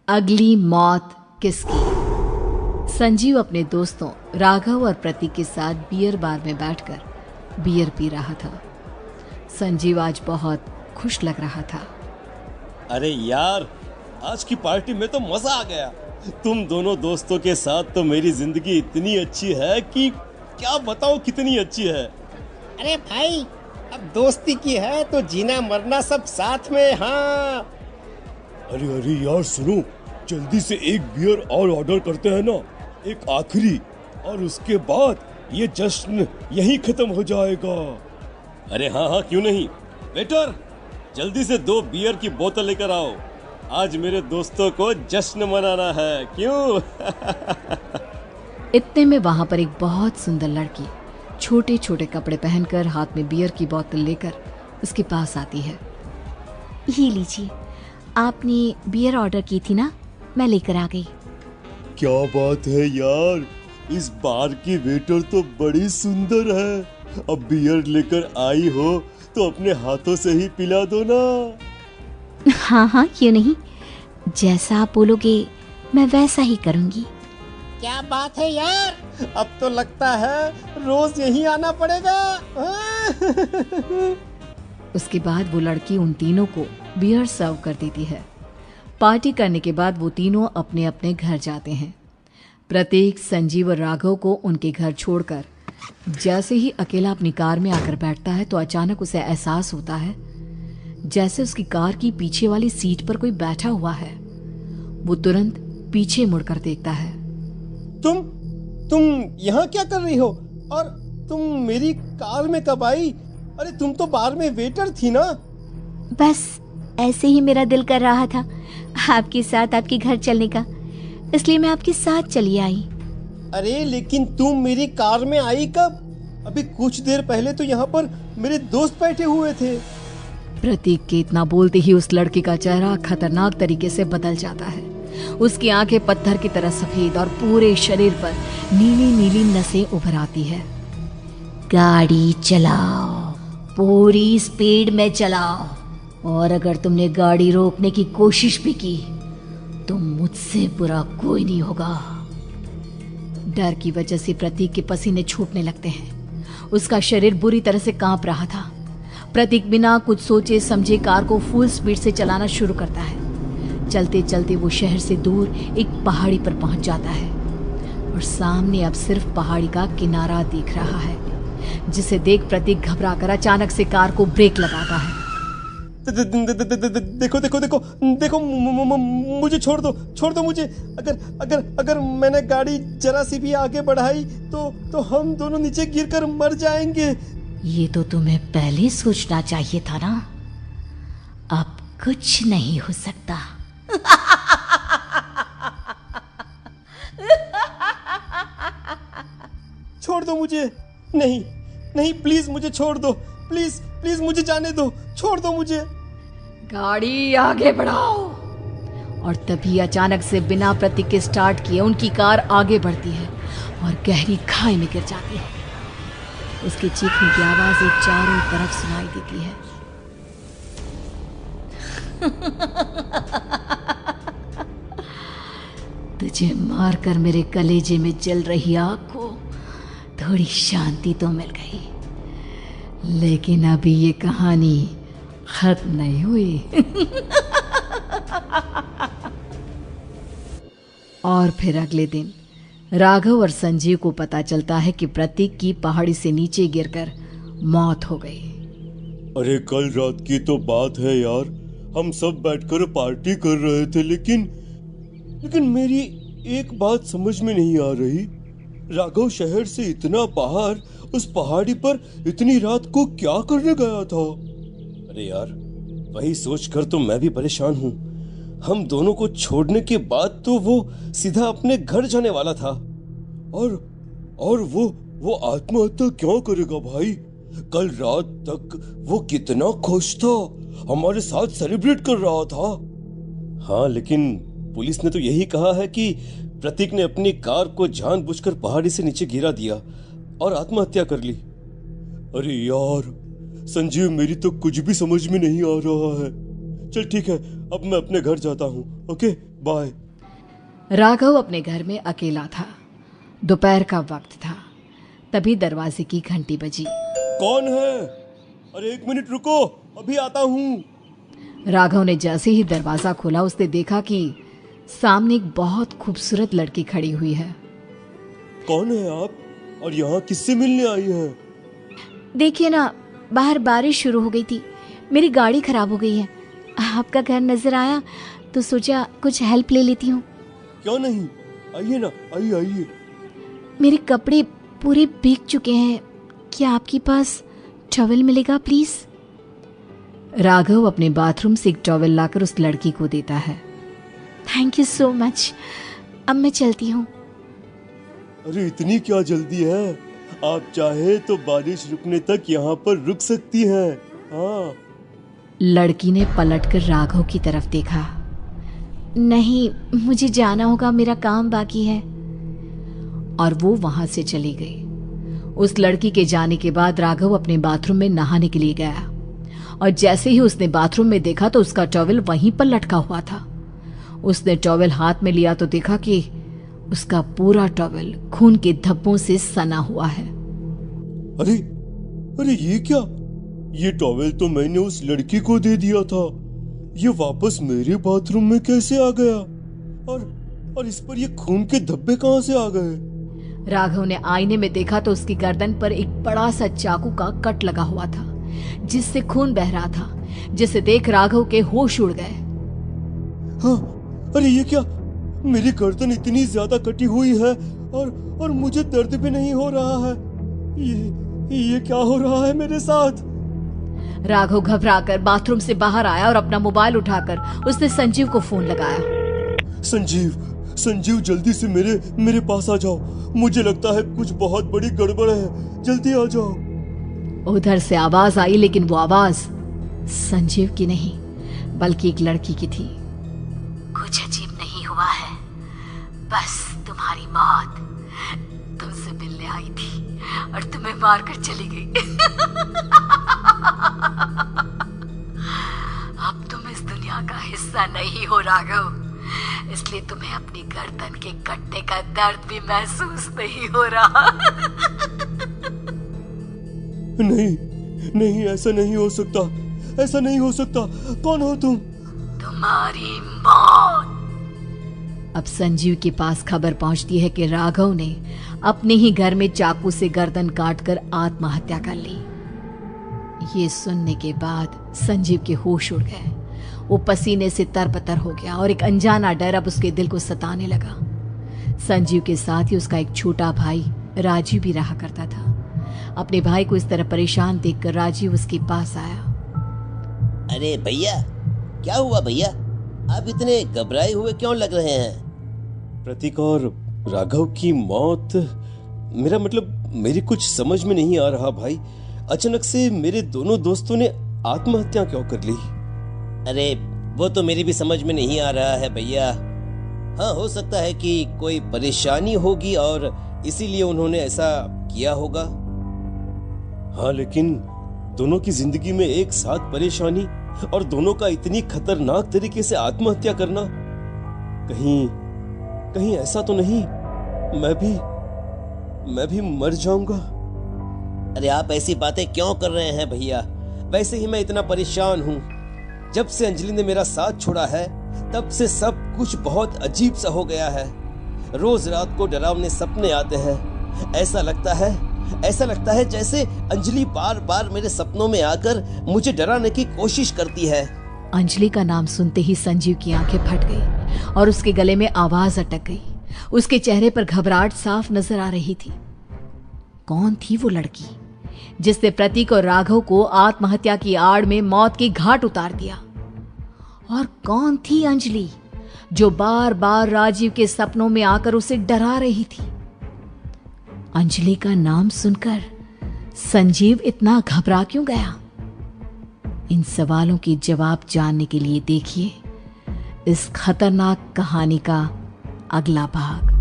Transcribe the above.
अगली मौत किसकी। संजीव अपने दोस्तों राघव और प्रतीक के साथ बियर बार में बैठकर बियर पी रहा था। संजीव आज बहुत खुश लग रहा था। अरे यार, आज की पार्टी में तो मजा आ गया। तुम दोनों दोस्तों के साथ तो मेरी जिंदगी इतनी अच्छी है कि क्या बताऊं कितनी अच्छी है। अरे भाई, अब दोस्ती की है तो जीना मरना सब साथ में। हाँ अरे अरे यार सुनो, जल्दी से एक बियर और ऑर्डर करते हैं ना, एक आखिरी, और उसके बाद ये जश्न यहीं खत्म हो जाएगा। अरे हाँ हाँ, क्यों नहीं। वेटर, जल्दी से 2 बियर की बोतल लेकर आओ। आज मेरे दोस्तों को जश्न मनाना है, क्यों? इतने में वहां पर एक बहुत सुंदर लड़की छोटे छोटे कपड़े पहनकर हाथ में बियर की बोतल लेकर उसके पास आती है। ये लीजिए, आपने बियर ऑर्डर की थी ना, मैं लेकर आ गई। क्या बात है यार, इस बार की वेटर तो बड़ी सुंदर है। अब बियर लेकर आई हो तो अपने हाथों से ही पिला दो ना। हाँ हाँ, क्यों नहीं, जैसा आप बोलोगे मैं वैसा ही करूँगी। क्या बात है यार, अब तो लगता है रोज यहीं आना पड़ेगा। उसके बाद वो लड़की उन तीनों को बियर सर्व कर देती है। पार्टी करने के बाद वो तीनों अपने अपने घर जाते हैं। प्रतीक, संजीव और राघव को उनके घर छोड़कर जैसे ही अकेला अपनी कार में आकर बैठता है तो अचानक उसे एहसास होता है जैसे उसकी कार की पीछे वाली सीट पर कोई बैठा हुआ है। वो तुरंत पीछे मुड़कर देखता है। तुम यहाँ क्या कर रही हो? और तुम मेरी कार में कब आई? अरे तुम तो बार में वेटर थी ना। बस ऐसे ही मेरा दिल कर रहा था आपके साथ आपके घर चलने का, इसलिए मैं आपके साथ चली आई। अरे लेकिन तुम मेरी कार में आई कब? अभी कुछ देर पहले तो यहाँ पर मेरे दोस्त बैठे हुए थे। प्रतीक के इतना बोलते ही उस लड़के का चेहरा खतरनाक तरीके से बदल जाता है। उसकी आंखें पत्थर की तरह सफेद और पूरे शरीर पर नीली नीली नसें उभर आती है। गाड़ी चलाओ, पूरी स्पीड में चलाओ, और अगर तुमने गाड़ी रोकने की कोशिश भी की तो मुझसे बुरा कोई नहीं होगा। डर की वजह से प्रतीक के पसीने छूटने लगते हैं। उसका शरीर बुरी तरह से कांप रहा था। प्रतीक बिना कुछ सोचे समझे कार को फुल स्पीड से चलाना शुरू करता है। चलते चलते वो शहर से दूर एक पहाड़ी पर पहुंच जाता है और सामने अब सिर्फ पहाड़ी का किनारा दिख रहा है, जिसे देख प्रतीक घबराकर अचानक से कार को ब्रेक लगाता है। देखो देखो देखो देखो, मुझे छोड़ दो मुझे। अगर मैंने गाड़ी जरा सी भी आगे बढ़ाई तो हम दोनों नीचे गिरकर मर जाएंगे। ये तो तुम्हें पहले सोचना चाहिए था ना। अब कुछ नहीं हो सकता। छोड़ दो मुझे। नहीं नहीं, प्लीज मुझे छोड़ दो। प्लीज प्लीज मुझे जाने दो, छोड़ दो मुझे। गाड़ी आगे बढ़ाओ। और तभी अचानक से बिना प्रतीक के स्टार्ट किए उनकी कार आगे बढ़ती है और गहरी खाई में गिर जाती है। उसके चीखने की आवाज एक चारों तरफ सुनाई देती है। तुझे मारकर मेरे कलेजे में जल रही आग को थोड़ी शांति तो मिल गई, लेकिन अभी ये कहानी खत्म नहीं हुई। और फिर अगले दिन राघव और संजीव को पता चलता है कि प्रतीक की पहाड़ी से नीचे गिरकर मौत हो गई। अरे कल रात की तो बात है यार, हम सब बैठकर पार्टी कर रहे थे, लेकिन मेरी एक बात समझ में नहीं आ रही। राघव शहर से इतना बाहर उस पहाड़ी पर इतनी रात को क्या करने गया था? अरे यार, वही सोचकर तो मैं भी परेशान हूँ। हम दोनों को छोड़ने के बाद तो वो सीधा अपने घर जाने वाला था, और वो आत्महत्या क्यों करेगा भाई? कल रात तक वो कितना खुश था, हमारे साथ सेलिब्रेट कर रहा था। हाँ, लेकिन पुलिस ने तो यही कहा है कि प्रतीक ने अपनी कार को जानबूझकर पहाड़ी से नीचे गिरा दिया और आत्महत्या कर ली। अरे यार संजीव, मेरी तो कुछ भी समझ में नहीं आ रहा है। चल ठीक है, अब मैं अपने घर जाता हूँ। Okay bye. राघव अपने घर में अकेला था। दोपहर का वक्त था। तभी दरवाजे की घंटी बजी। कौन है? अरे 1 मिनट रुको, अभी आता हूँ। राघव ने जैसे ही दरवाजा खोला उसने देखा कि सामने एक बहुत खूबसूरत लड़की खड़ी हुई है। कौन है आप और यहाँ किससे मिलने आई है? देखिए ना, बाहर बारिश शुरू हो गई थी, मेरी गाड़ी खराब हो गई है। आपका घर नजर आया तो सोचा कुछ हेल्प ले लेती हूँ। क्यों नहीं, आइए ना, आइए आइए। मेरे कपड़े पूरे भीग चुके हैं, क्या आपके पास टॉवल मिलेगा प्लीज? राघव अपने बाथरूम से एक टॉवल लाकर उस लड़की को देता है। थैंक यू सो मच, अब मैं चलती हूँ। अरे इतनी क्या जल्दी है? आप चाहे तो बारिश रुकने तक यहाँ पर रुक सकती हैं। हाँ। लड़की ने पलटकर राघव की तरफ देखा। नहीं, मुझे जाना होगा, मेरा काम बाकी है। और वो वहां से चली गई। उस लड़की के जाने के बाद राघव अपने बाथरूम में नहाने के लिए गया और जैसे ही उसने बाथरूम में देखा तो उसका टॉवल वहीं पर लटका हुआ था। उसने टॉवल हाथ में लिया तो देखा कि उसका पूरा टॉवल खून के धब्बों से सना हुआ है। अरे अरे ये क्या? ये टॉवल तो मैंने उस लड़की को दे दिया था। ये वापस मेरे बाथरूम में कैसे आ गया? और इस पर ये खून के धब्बे कहां से आ गए? राघव ने आईने में देखा तो उसकी गर्दन पर एक बड़ा सा चाकू का कट लगा हुआ था जिससे खून बह रहा था, जिसे देख राघव के होश उड़ गए। हाँ, अरे ये क्या? मेरी गर्दन इतनी ज्यादा कटी हुई है और मुझे दर्द भी नहीं हो रहा है। ये क्या हो रहा है मेरे साथ? राघव घबराकर बाथरूम से बाहर आया और अपना मोबाइल उठाकर उसने संजीव को फोन लगाया। संजीव जल्दी से मेरे पास आ जाओ। मुझे लगता है कुछ बहुत बड़ी गड़बड़ है, जल्दी आ जाओ। उधर से आवाज आई, लेकिन वो आवाज संजीव की नहीं बल्कि एक लड़की की थी। कुछ अजीब नहीं हुआ है, बस तुम्हारी मौत तुमसे मिलने आई थी और तुम्हें मारकर चली गई। अब तुम इस दुनिया का हिस्सा नहीं हो राघव, इसलिए तुम्हें अपनी गर्दन के कटने का दर्द भी महसूस नहीं हो रहा। नहीं, ऐसा नहीं हो सकता, ऐसा नहीं हो सकता। कौन हो तुम? तुम्हारी मौत। अब संजीव के पास खबर पहुंचती है कि राघव ने अपने ही घर में चाकू से गर्दन काटकर आत्महत्या कर ली। ये सुनने के बाद संजीव के होश उड़ गए। वो पसीने से तरबतर हो गया और एक अनजाना डर अब उसके दिल को सताने लगा। संजीव के साथ ही उसका एक छोटा भाई राजीव भी रहा करता था। अपने भाई को इस तरह परेशान देखकर राजीव उसके पास आया। अरे भैया, क्या हुआ भैया? आप इतने घबराए हुए क्यों लग रहे हैं? प्रतीक और राघव की मौत, मेरा मतलब मेरी कुछ समझ में नहीं आ रहा भाई। अचानक से मेरे दोनों दोस्तों ने आत्महत्या क्यों कर ली? अरे वो तो मेरी भी समझ में नहीं आ रहा है भैया। हाँ, हो सकता है कि कोई परेशानी होगी और इसीलिए उन्होंने ऐसा किया होगा। हाँ, लेकिन दोनों की जिंदगी में एक साथ परेशानी और दोनों का इतनी खतरनाक तरीके से आत्महत्या करना, कहीं ऐसा तो नहीं मैं भी मर जाऊंगा? अरे आप ऐसी बातें क्यों कर रहे हैं भैया? वैसे ही मैं इतना परेशान हूँ। जब से अंजलि ने मेरा साथ छोड़ा है तब से सब कुछ बहुत अजीब सा हो गया है। रोज रात को डरावने सपने आते हैं। ऐसा लगता है जैसे अंजलि बार बार मेरे सपनों में आकर मुझे डराने की कोशिश करती है। अंजलि का नाम सुनते ही संजीव की आंखें फट गई और उसके गले में आवाज अटक गई। उसके चेहरे पर घबराहट साफ नजर आ रही थी। कौन थी वो लड़की जिसने प्रतीक और राघव को आत्महत्या की आड़ में मौत की घाट उतार दिया? और कौन थी अंजलि जो बार बार राजीव के सपनों में आकर उसे डरा रही थी? अंजलि का नाम सुनकर संजीव इतना घबरा क्यों गया? इन सवालों के जवाब जानने के लिए देखिए इस खतरनाक कहानी का अगला भाग।